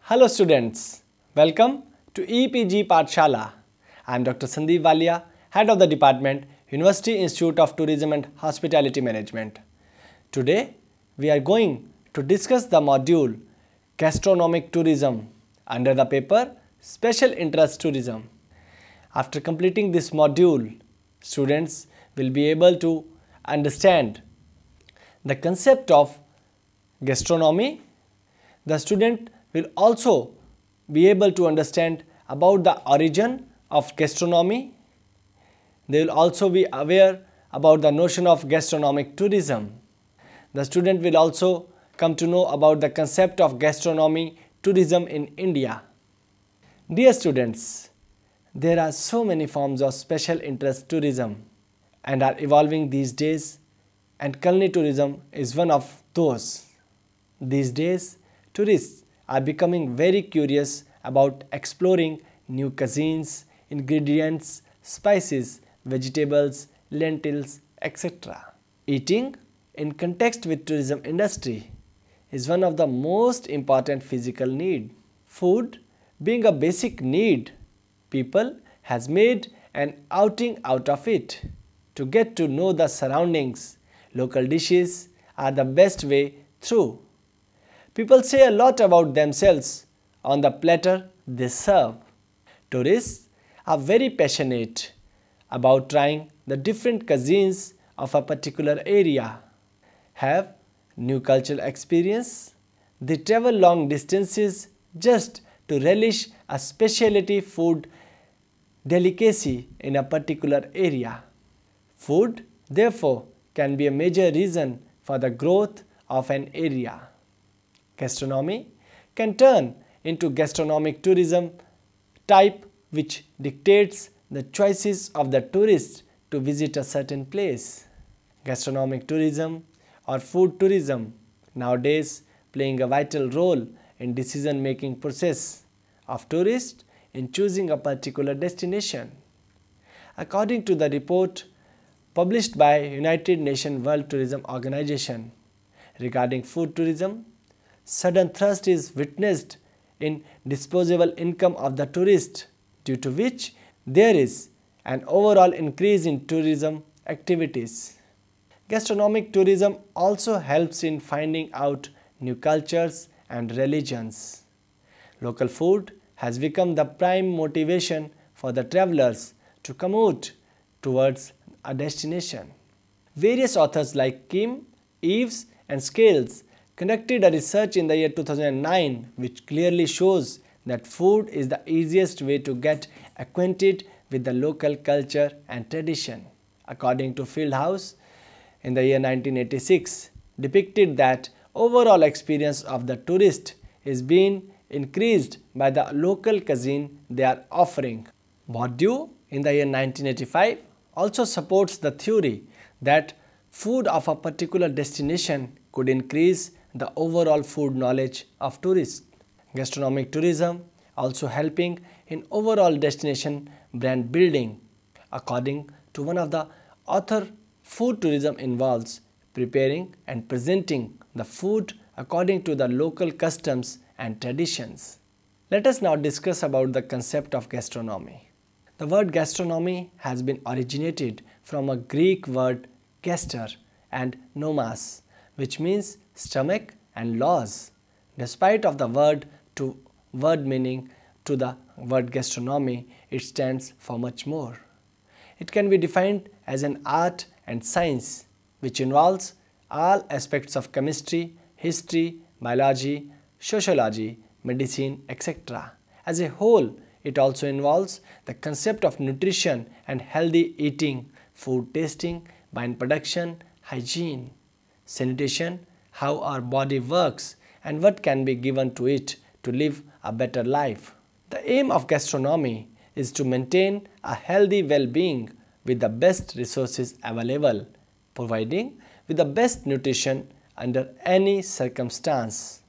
Hello students, welcome to EPG Pathshala. I am Dr. Sandeep Walia, Head of the Department, University Institute of Tourism and Hospitality Management. Today, we are going to discuss the module Gastronomic Tourism under the paper Special Interest Tourism. After completing this module, students will be able to understand the concept of gastronomy. The student will also be able to understand about the origin of gastronomy. They will also be aware about the notion of gastronomic tourism. The student will also come to know about the concept of gastronomy tourism in India. Dear students, there are so many forms of special interest tourism and are evolving these days, and culinary tourism is one of those. These days, tourists are becoming very curious about exploring new cuisines, ingredients, spices, vegetables, lentils, etc. Eating in context with tourism industry is one of the most important physical need. Food being a basic need, people has made an outing out of it to get to know the surroundings. Local dishes are the best way through. People say a lot about themselves on the platter they serve. Tourists are very passionate about trying the different cuisines of a particular area, have new cultural experience. They travel long distances just to relish a specialty food delicacy in a particular area. Food, therefore, can be a major reason for the growth of an area. Gastronomy can turn into gastronomic tourism type, which dictates the choices of the tourist to visit a certain place. Gastronomic tourism or food tourism nowadays playing a vital role in decision-making process of tourists in choosing a particular destination. According to the report published by United Nations World Tourism Organization regarding food tourism, sudden thrust is witnessed in disposable income of the tourist, due to which there is an overall increase in tourism activities. Gastronomic tourism also helps in finding out new cultures and religions. Local food has become the prime motivation for the travelers to commute towards a destination. Various authors like Kim, Eves and Scales conducted a research in the year 2009 which clearly shows that food is the easiest way to get acquainted with the local culture and tradition. According to Fieldhouse, in the year 1986, depicted that overall experience of the tourist is being increased by the local cuisine they are offering. Bourdieu, in the year 1985, also supports the theory that food of a particular destination could increase the overall food knowledge of tourists. Gastronomic tourism also helping in overall destination brand building. According to one of the author, food tourism involves preparing and presenting the food according to the local customs and traditions. Let us now discuss about the concept of gastronomy. The word gastronomy has been originated from a Greek word gaster and nomos, which means stomach and laws. Despite of the word meaning to the word gastronomy, it stands for much more. It can be defined as an art and science which involves all aspects of chemistry, history, biology, sociology, medicine, etc. As a whole, it also involves the concept of nutrition and healthy eating, food tasting, wine production, hygiene, sanitation, how our body works and what can be given to it to live a better life. The aim of gastronomy is to maintain a healthy well-being with the best resources available, providing with the best nutrition under any circumstance.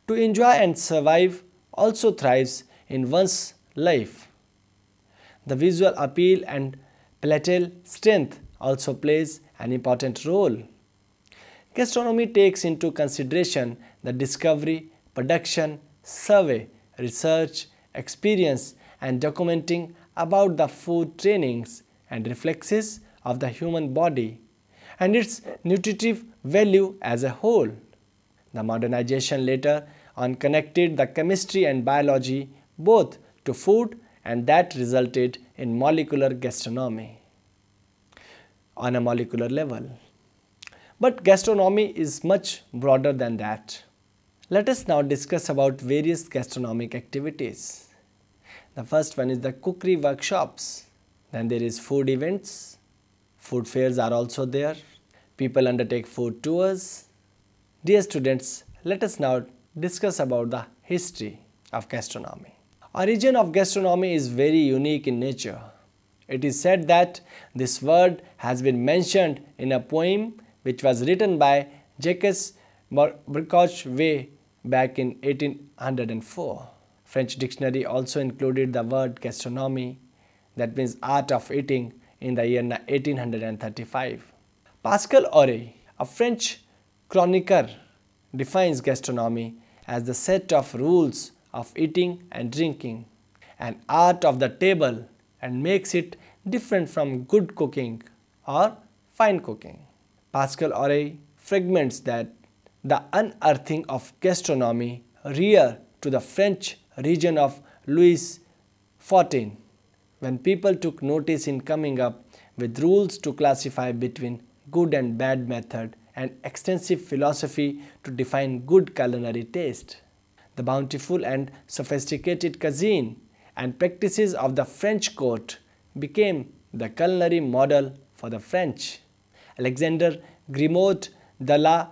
To enjoy and survive also thrives in one's life. The visual appeal and palatal strength also plays an important role. Gastronomy takes into consideration the discovery, production, survey, research, experience and documenting about the food trainings and reflexes of the human body and its nutritive value as a whole. The modernization later on connected the chemistry and biology both to food, and that resulted in molecular gastronomy on a molecular level. But gastronomy is much broader than that. Let us now discuss about various gastronomic activities. The first one is the cookery workshops. Then there is food events. Food fairs are also there. People undertake food tours. Dear students, let us now discuss about the history of gastronomy. Origin of gastronomy is very unique in nature. It is said that this word has been mentioned in a poem which was written by Jacques Bricoche way back in 1804. French dictionary also included the word gastronomy, that means art of eating, in the year 1835. Pascal Auret, a French chronicler, defines gastronomy as the set of rules of eating and drinking, an art of the table, and makes it different from good cooking or fine cooking. Pascal Auret fragments that the unearthing of gastronomy rear to the French region of Louis XIV, when people took notice in coming up with rules to classify between good and bad method and extensive philosophy to define good culinary taste. The bountiful and sophisticated cuisine and practices of the French court became the culinary model for the French. Alexandre Grimaud de la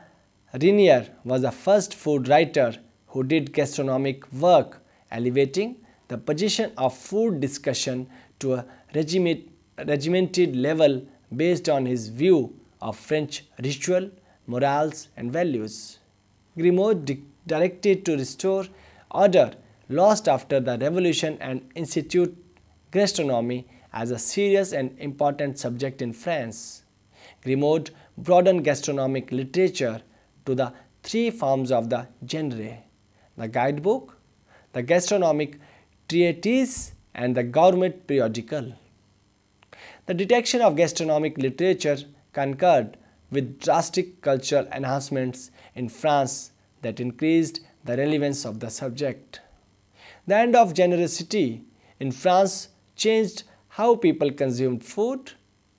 Reynière was the first food writer who did gastronomic work, elevating the position of food discussion to a regimented level based on his view of French ritual, morals and values. Grimaud directed to restore order lost after the revolution and institute gastronomy as a serious and important subject in France. Grimaud broadened gastronomic literature to the three forms of the genre: the guidebook, the gastronomic treatise and the gourmet periodical. The detection of gastronomic literature concurred with drastic cultural enhancements in France that increased the relevance of the subject. The end of generosity in France changed how people consumed food.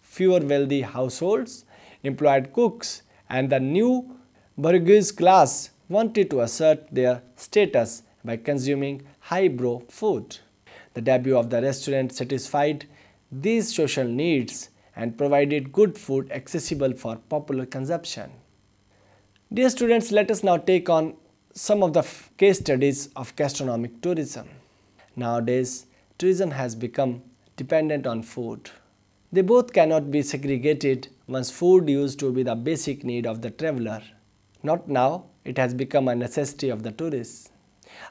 Fewer wealthy households employed cooks, and the new bourgeois class wanted to assert their status by consuming highbrow food. The debut of the restaurant satisfied these social needs and provided good food accessible for popular consumption. Dear students, let us now take on some of the case studies of gastronomic tourism. Nowadays, tourism has become dependent on food. They both cannot be segregated once food used to be the basic need of the traveler. Not now, it has become a necessity of the tourist.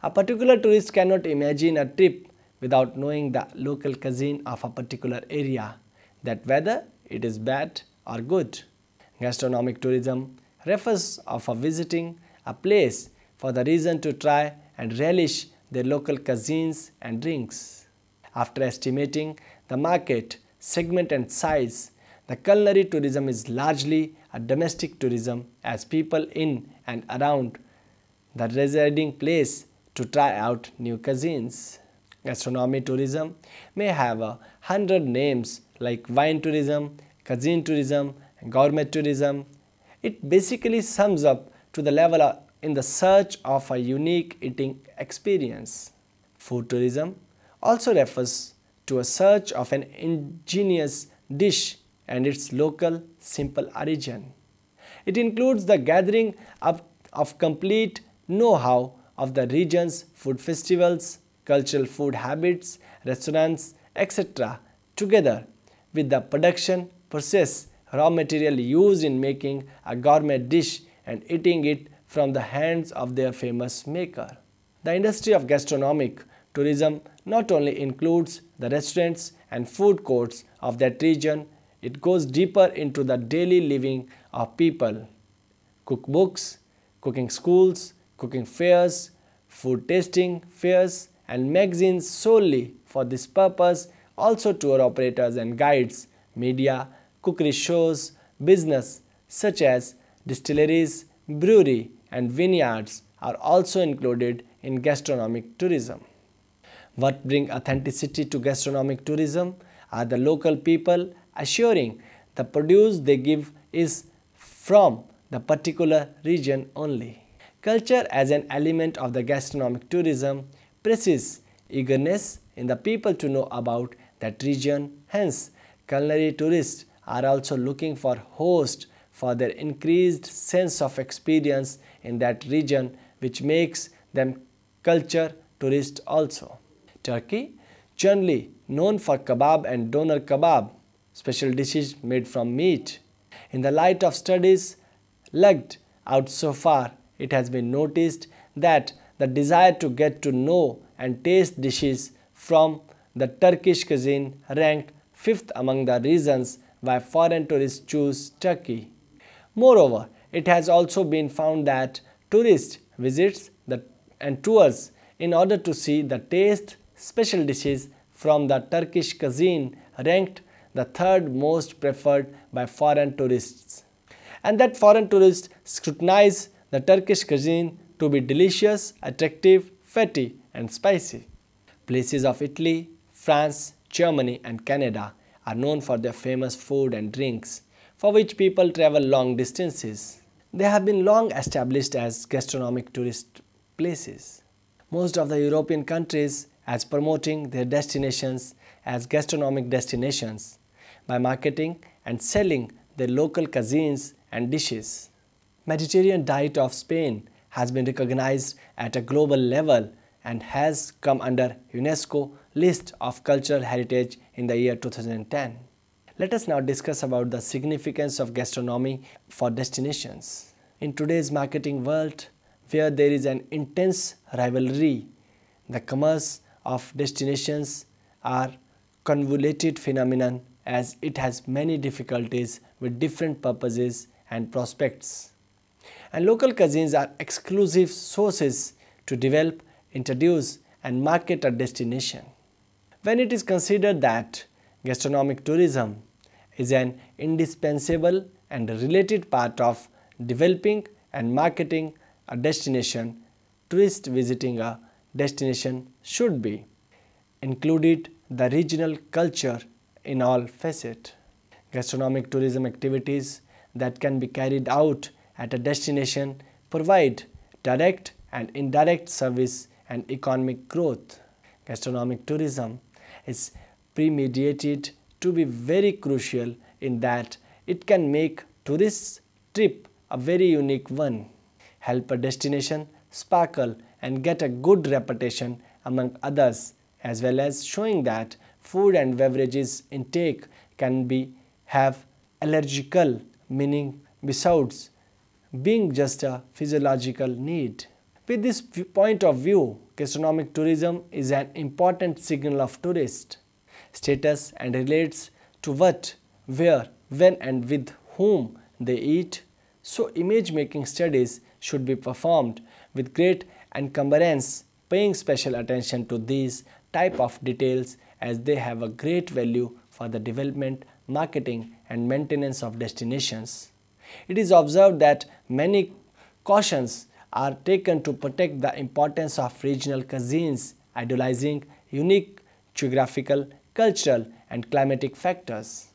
A particular tourist cannot imagine a trip without knowing the local cuisine of a particular area, that whether it is bad or good. Gastronomic tourism refers of visiting a place for the reason to try and relish their local cuisines and drinks. After estimating the market, segment and size, the culinary tourism is largely a domestic tourism, as people in and around the residing place to try out new cuisines. Gastronomy tourism may have 100 names like wine tourism, cuisine tourism, and gourmet tourism. It basically sums up to the level in the search of a unique eating experience. Food tourism also refers to a search of an ingenious dish and its local simple origin. It includes the gathering up of complete know-how of the region's food festivals, cultural food habits, restaurants, etc. together with the production process, raw material used in making a gourmet dish and eating it from the hands of their famous maker. The industry of gastronomic tourism not only includes the restaurants and food courts of that region, it goes deeper into the daily living of people. Cookbooks, cooking schools, cooking fairs, food tasting fairs and magazines solely for this purpose, also tour operators and guides, media, cookery shows, business such as distilleries, brewery and vineyards are also included in gastronomic tourism. What brings authenticity to gastronomic tourism are the local people assuring the produce they give is from the particular region only. Culture as an element of the gastronomic tourism presses eagerness in the people to know about that region. Hence, culinary tourists are also looking for hosts for their increased sense of experience in that region, which makes them culture tourists also. Turkey, generally known for kebab and doner kebab, special dishes made from meat. In the light of studies lugged out so far, it has been noticed that the desire to get to know and taste dishes from the Turkish cuisine ranked 5th among the reasons why foreign tourists choose Turkey. Moreover, it has also been found that tourists visits and tours in order to see the taste special dishes from the Turkish cuisine ranked the 3rd most preferred by foreign tourists, and that foreign tourists scrutinize the Turkish cuisine to be delicious, attractive, fatty and spicy. Places of Italy, France, Germany and Canada are known for their famous food and drinks, for which people travel long distances. They have been long established as gastronomic tourist places. Most of the European countries are promoting their destinations as gastronomic destinations by marketing and selling their local cuisines and dishes. Mediterranean diet of Spain has been recognized at a global level and has come under UNESCO list of cultural heritage in the year 2010. Let us now discuss about the significance of gastronomy for destinations. In today's marketing world, where there is an intense rivalry, the commerce of destinations are convoluted phenomenon as it has many difficulties with different purposes and prospects. And local cuisines are exclusive sources to develop, introduce and market a destination. When it is considered that gastronomic tourism is an indispensable and related part of developing and marketing a destination, tourists visiting a destination should be included the regional culture in all facets. Gastronomic tourism activities that can be carried out at a destination provide direct and indirect service and economic growth. Gastronomic tourism is premeditated to be very crucial in that it can make tourists' trip a very unique one, help a destination sparkle and get a good reputation among others, as well as showing that food and beverages intake can have allergical meaning besides being just a physiological need. With this point of view, gastronomic tourism is an important signal of tourist status and relates to what, where, when and with whom they eat. So image making studies should be performed with great encumbrance, paying special attention to these type of details as they have a great value for the development, marketing and maintenance of destinations. It is observed that many cautions are taken to protect the importance of regional cuisines, idealizing unique geographical, cultural and climatic factors.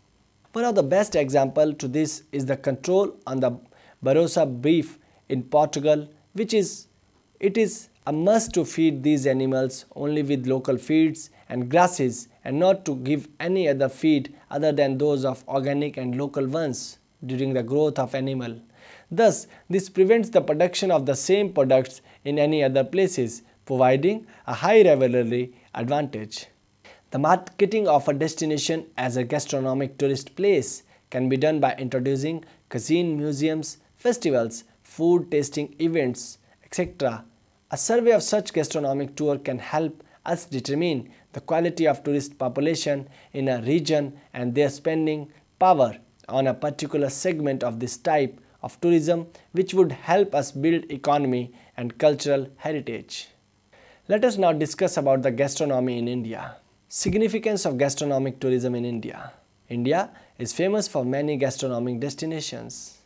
One of the best examples to this is the control on the Barossa beef in Portugal, it is a must to feed these animals only with local feeds and grasses and not to give any other feed other than those of organic and local ones during the growth of animal. Thus, this prevents the production of the same products in any other places, providing a high rivalry advantage. The marketing of a destination as a gastronomic tourist place can be done by introducing cuisine museums, festivals, food tasting events, etc. A survey of such gastronomic tour can help us determine the quality of tourist population in a region and their spending power on a particular segment of this type of tourism, which would help us build economy and cultural heritage. Let us now discuss about the gastronomy in India. Significance of gastronomic tourism in India. India is famous for many gastronomic destinations.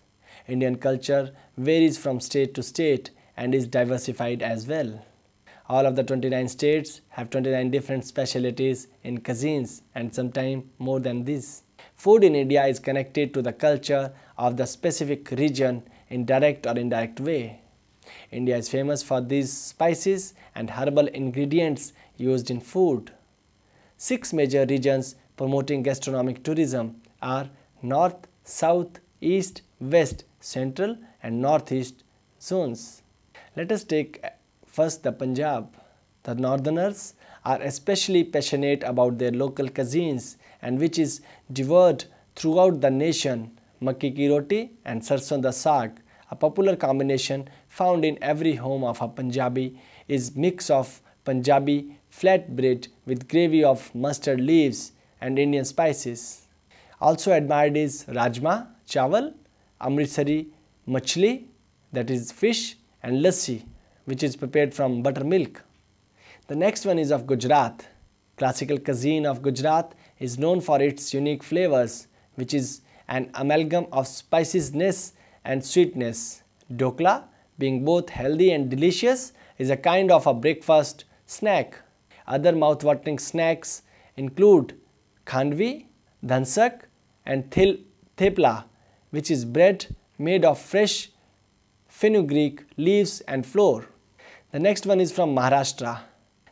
Indian culture varies from state to state and is diversified as well. All of the 29 states have 29 different specialties in cuisines and sometimes more than this. Food in India is connected to the culture of the specific region in direct or indirect way. India is famous for these spices and herbal ingredients used in food. 6 major regions promoting gastronomic tourism are North, South, East, West, Central and Northeast zones. Let us take first the Punjab. The Northerners are especially passionate about their local cuisines and which is devoured throughout the nation. Makki ki roti and sarson da saag, a popular combination found in every home of a Punjabi, is mix of Punjabi flatbread with gravy of mustard leaves and Indian spices. Also admired is rajma, chawal, Amritsari machli, that is fish, and lassi, which is prepared from buttermilk. The next one is of Gujarat. Classical cuisine of Gujarat is known for its unique flavors, which is an amalgam of spiciness and sweetness. Dokla, being both healthy and delicious, is a kind of a breakfast snack. Other mouth-watering snacks include khandvi, dhansak, and thepla, which is bread made of fresh fenugreek leaves and flour. The next one is from Maharashtra.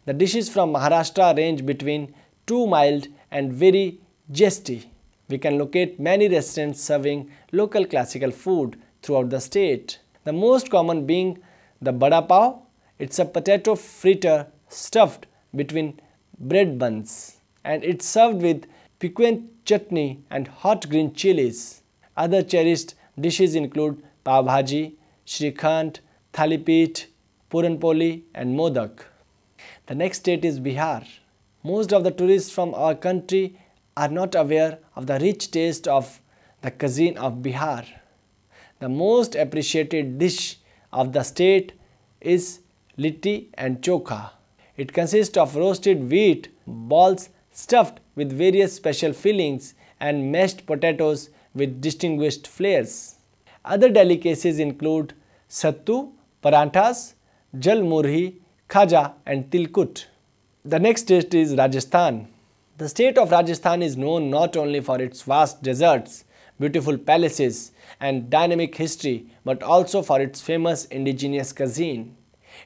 The dishes from Maharashtra range between too mild and very zesty. We can locate many restaurants serving local classical food throughout the state. The most common being the bada pav. It's a potato fritter stuffed between bread buns and it's served with piquant chutney and hot green chilies. Other cherished dishes include pav bhaji, shrikhand, thalipit, puranpoli and modak. The next state is Bihar. Most of the tourists from our country are not aware of the rich taste of the cuisine of Bihar. The most appreciated dish of the state is litti and chokha. It consists of roasted wheat balls stuffed with various special fillings and mashed potatoes with distinguished flavors. Other delicacies include sattu, paranthas, jalmurhi, khaja and tilkut. The next state is Rajasthan. The state of Rajasthan is known not only for its vast deserts, beautiful palaces and dynamic history but also for its famous indigenous cuisine.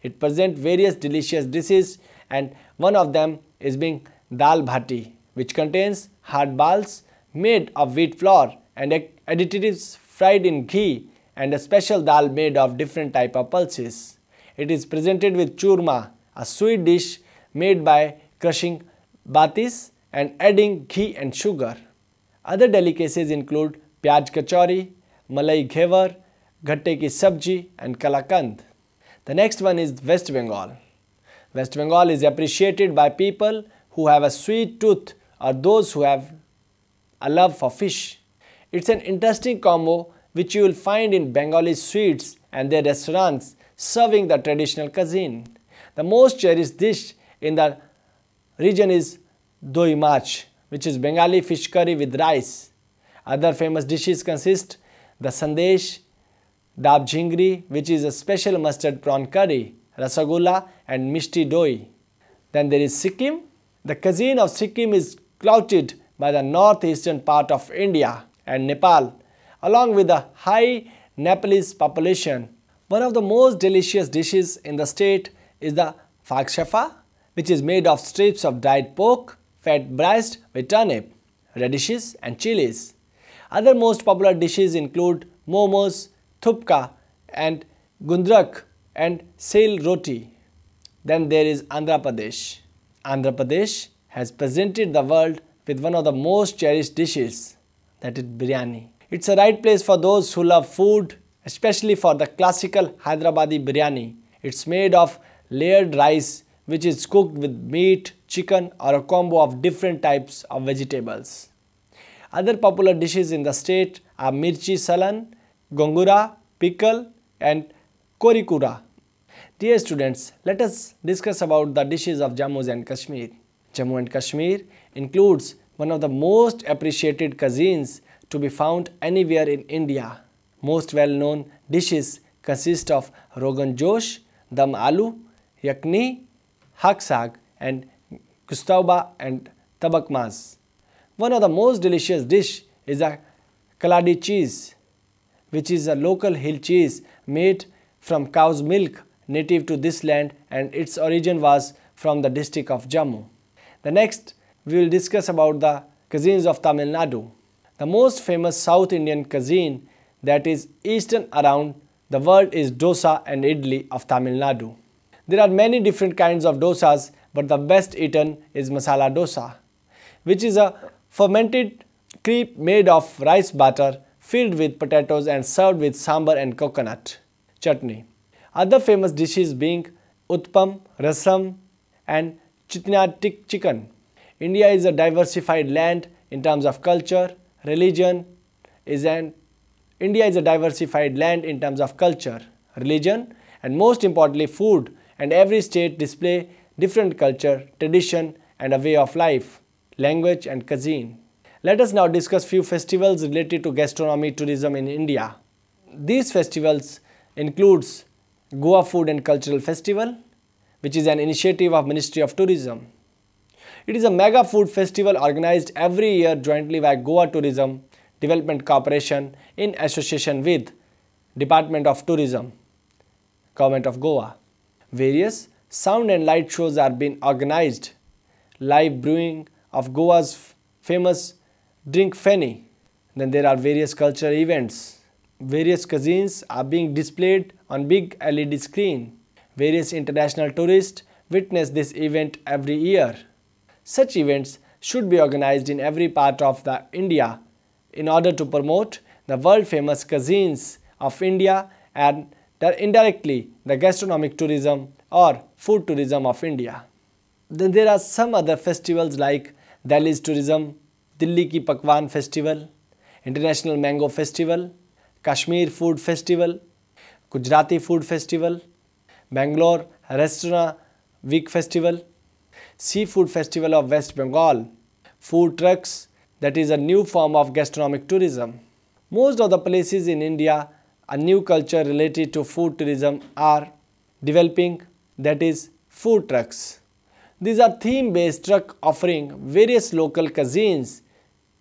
It presents various delicious dishes and one of them is being dal bhati, which contains hard balls made of wheat flour and additives fried in ghee and a special dal made of different type of pulses. It is presented with churma, a sweet dish made by crushing batis and adding ghee and sugar. Other delicacies include pyaj kachori, malai ghevar, ghatte ki sabji and kalakand. The next one is West Bengal. West Bengal is appreciated by people who have a sweet tooth or those who have a love for fish. It's an interesting combo which you will find in Bengali sweets and their restaurants serving the traditional cuisine. The most cherished dish in the region is doi mach, which is Bengali fish curry with rice. Other famous dishes consist the sandesh, dab jhingri, which is a special mustard prawn curry, rasagola and mishti doi. Then there is Sikkim. The cuisine of Sikkim is clouded by the northeastern part of India and Nepal, along with the high Nepalese population. One of the most delicious dishes in the state is the phag shafa, which is made of strips of dried pork, fat braised with turnip, radishes and chilies. Other most popular dishes include momos, thupka and gundrak and sail roti. Then there is Andhra Pradesh. Andhra Pradesh has presented the world with one of the most cherished dishes, that is biryani. It's a right place for those who love food, especially for the classical Hyderabadi Biryani. It's made of layered rice which is cooked with meat, chicken or a combo of different types of vegetables. Other popular dishes in the state are mirchi salan, gongura, pickle and korikura. Dear students, let us discuss about the dishes of Jammu and Kashmir. Jammu and Kashmir includes one of the most appreciated cuisines to be found anywhere in India. Most well-known dishes consist of Rogan Josh, Dum Aloo, Yakni, Hak Saag and Gustauba and Tabak Mas. One of the most delicious dish is a Kaladi cheese, which is a local hill cheese made from cow's milk native to this land, and its origin was from the district of Jammu. The next we will discuss about the cuisines of Tamil Nadu. The most famous South Indian cuisine that is eaten around the world is dosa and idli of Tamil Nadu. There are many different kinds of dosas, but the best eaten is masala dosa, which is a fermented crepe made of rice batter filled with potatoes and served with sambar and coconut chutney. Other famous dishes being utpam, rasam and chitnatik chicken. India is a diversified land in terms of culture, religion India is a diversified land in terms of culture, religion and most importantly food, and every state display different culture, tradition and a way of life, language and cuisine. Let us now discuss few festivals related to gastronomy tourism in India. These festivals includes Goa Food and Cultural Festival, which is an initiative of Ministry of Tourism. It is a mega food festival organized every year jointly by Goa Tourism Development Corporation in association with Department of Tourism, Government of Goa. Various sound and light shows are being organized, live brewing of Goa's famous drink Feni. Then there are various cultural events. Various cuisines are being displayed on big LED screen. Various international tourists witness this event every year. Such events should be organized in every part of the India in order to promote the world famous cuisines of India and indirectly the gastronomic tourism or food tourism of India. Then there are some other festivals like Delhi's tourism, Delhi Ki Pakwan Festival, International Mango Festival, Kashmir Food Festival, Gujarati Food Festival, Bangalore Restaurant Week Festival, Seafood Festival of West Bengal, food trucks, that is a new form of gastronomic tourism. Most of the places in India, a new culture related to food tourism are developing, that is food trucks. These are theme-based trucks offering various local cuisines.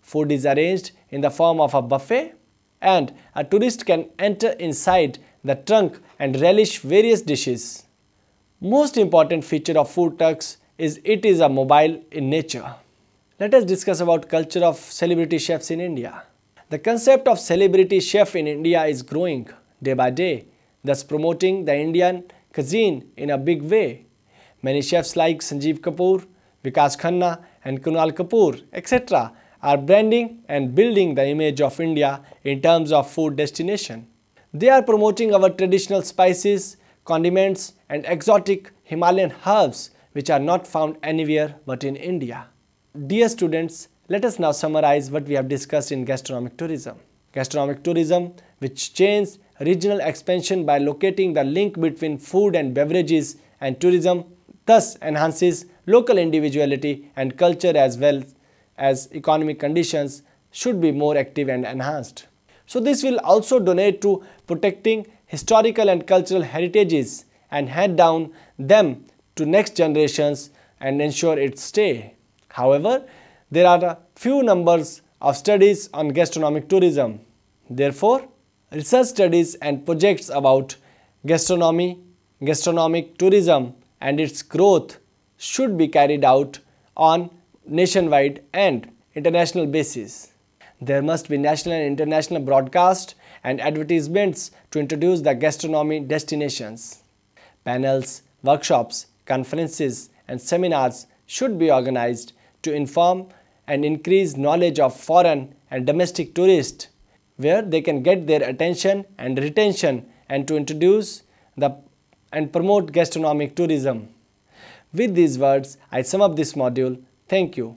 Food is arranged in the form of a buffet and a tourist can enter inside the trunk and relish various dishes. Most important feature of food trucks is it is a mobile in nature. Let us discuss about culture of celebrity chefs in India. The concept of celebrity chef in India is growing day by day, thus promoting the Indian cuisine in a big way. Many chefs like Sanjeev Kapoor, Vikas Khanna and Kunal Kapoor, etc. are branding and building the image of India in terms of food destination. They are promoting our traditional spices, condiments and exotic Himalayan herbs which are not found anywhere but in India. Dear students, let us now summarize what we have discussed in gastronomic tourism. Gastronomic tourism, which changes regional expansion by locating the link between food and beverages and tourism, thus enhances local individuality and culture as well as economic conditions should be more active and enhanced. So this will also donate to protecting historical and cultural heritages and hand down them to next generations and ensure its stay. However, there are a few numbers of studies on gastronomic tourism. Therefore, research studies and projects about gastronomy, gastronomic tourism and its growth should be carried out on nationwide and international basis. There must be national and international broadcast and advertisements to introduce the gastronomy destinations. Panels, workshops, conferences and seminars should be organized to inform and increase knowledge of foreign and domestic tourists where they can get their attention and retention and to introduce and promote gastronomic tourism. With these words, I sum up this module. Thank you.